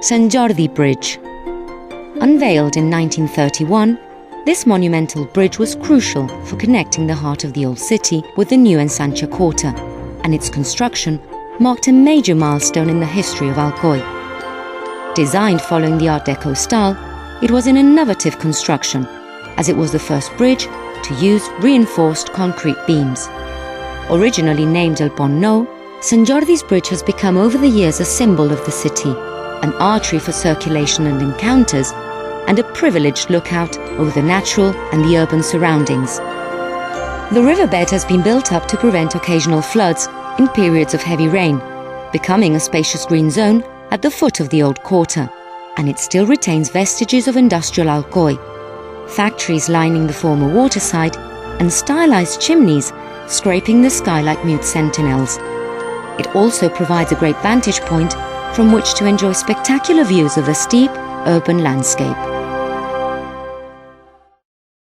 Sant Jordi Bridge. Unveiled in 1931, this monumental bridge was crucial for connecting the heart of the old city with the new ensanche quarter, and its construction marked a major milestone in the history of Alcoi. Designed following the Art Deco style, it was an innovative construction, as it was the first bridge to use reinforced concrete beams. Originally named El Pont Nou, Sant Jordi's bridge has become over the years a symbol of the city, an artery for circulation and encounters, and a privileged lookout over the natural and the urban surroundings. The riverbed has been built up to prevent occasional floods in periods of heavy rain, becoming a spacious green zone at the foot of the old quarter, and it still retains vestiges of industrial Alcoi, factories lining the former waterside, and stylized chimneys scraping the sky like mute sentinels. It also provides a great vantage point from which to enjoy spectacular views of the steep urban landscape.